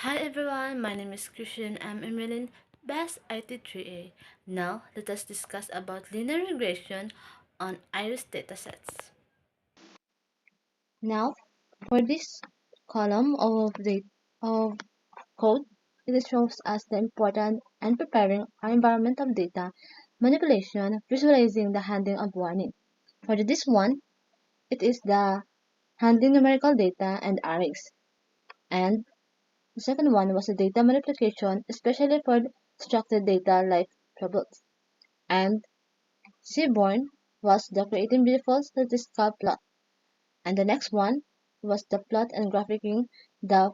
Hi everyone, my name is Christian. I'm Emilin, Best IT3A. Now, let us discuss about linear regression on iris datasets. Now, for this column of code, it shows us the important and preparing our environmental data, manipulation, visualizing the handling of warning. For this one, it is the handling numerical data and arrays. And the second one was the data manipulation, especially for structured data like tables. And Seaborn was the creating beautiful statistical plot. And the next one was the plot and graphing the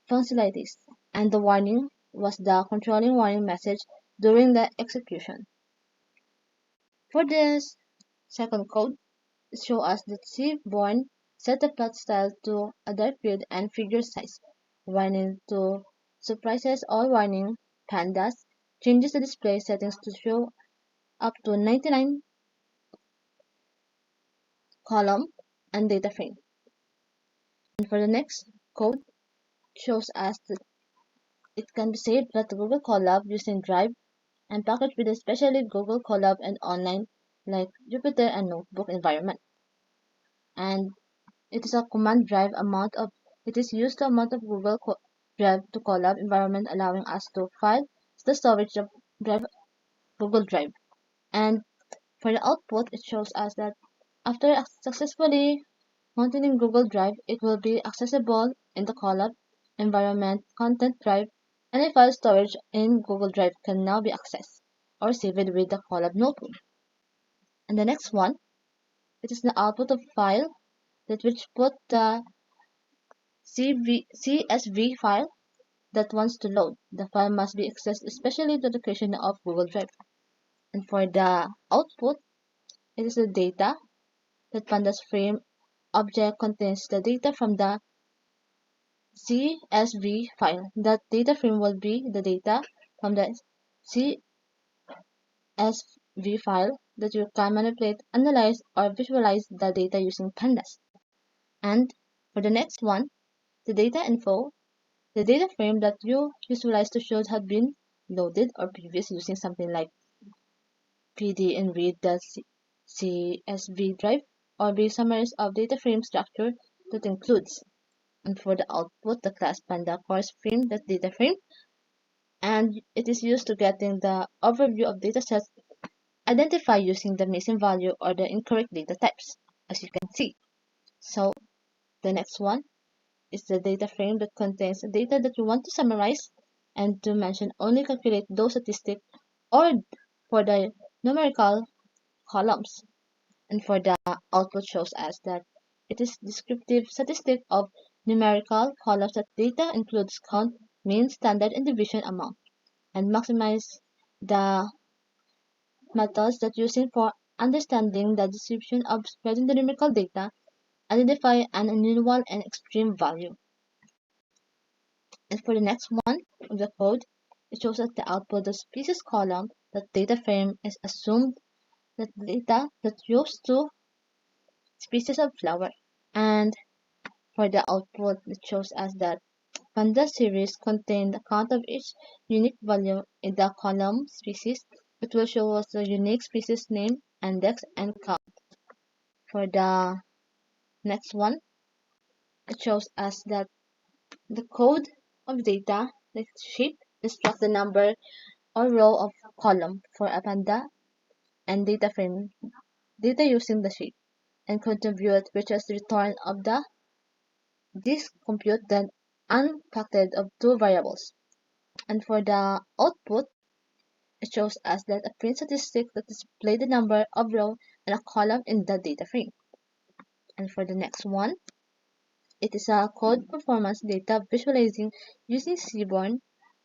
functionalities. And the warning was the controlling warning message during the execution. For this second code, it shows us that Seaborn set the plot style to a dark field and figure size, warning to surprises or warning pandas, changes the display settings to show up to 99 column and data frame. And for the next code, shows us that it can be saved at Google Colab using Drive and packaged with especially Google Colab and online like Jupyter and Notebook environment. And it is a command drive amount of it is used to amount of Drive to Colab environment allowing us to file the storage of Drive Google Drive. And for the output, it shows us that after successfully mounting in Google Drive, it will be accessible in the Colab environment content drive. Any file storage in Google Drive can now be accessed or saved with the Colab notebook. And the next one, it is the output of file that which put the CSV file that wants to load. The file must be accessed especially the location of Google Drive. And for the output, it is the data that pandas frame object contains the data from the CSV file. That data frame will be the data from the CSV file that you can manipulate, analyze, or visualize the data using pandas. And for the next one, the data info, the data frame that you visualize to show have been loaded or previous using something like PD and read the CSV drive or be summaries of data frame structure that includes. And for the output, the class panda course frame that data frame, and it is used to getting the overview of datasets identify using the missing value or the incorrect data types, as you can see. So the next one is the data frame that contains the data that you want to summarize and to mention only calculate those statistics or for the numerical columns. And for the output shows us that it is descriptive statistic of numerical columns that data includes count, mean, standard, and deviation amount, and maximize the methods that using for understanding the distribution of spreading the numerical data, identify an unusual and extreme value. And for the next one of the code, it shows us the output the species column that data frame is assumed that data that used to species of flower. And for the output, it shows us that Panda series contain the count of each unique value in the column species. It will show us the unique species name, index, and count. For the next one, it shows us that the code of data, the shape, instruct the number or row of column for a panda and data frame data using the shape and contribute which is the return of the this compute then unpacked of two variables. And for the output, it shows us that a print statistic that display the number of row and a column in the data frame. And for the next one, it is a code performance data visualizing using Seaborn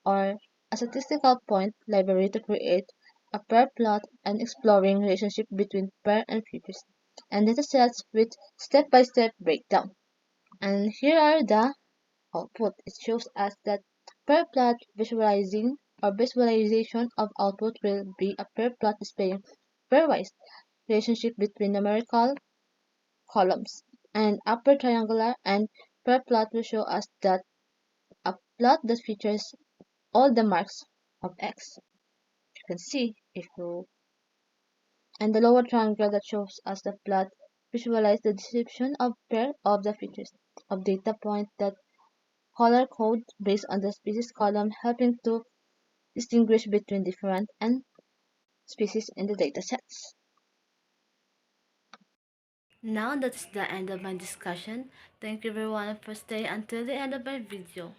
or a statistical point library to create a pair plot and exploring relationship between pair and figures and datasets with step-by-step breakdown. And here are the output. It shows us that pair plot visualizing or visualization of output will be a pair plot displaying pairwise relationship between numerical columns and upper triangular and pair plot will show us that a plot that features all the marks of X. You can see if you and the lower triangle that shows us the plot visualize the description of pair of the features of data point that color code based on the species column, helping to distinguish between different and species in the datasets. Now that's the end of my discussion. Thank you everyone for staying until the end of my video.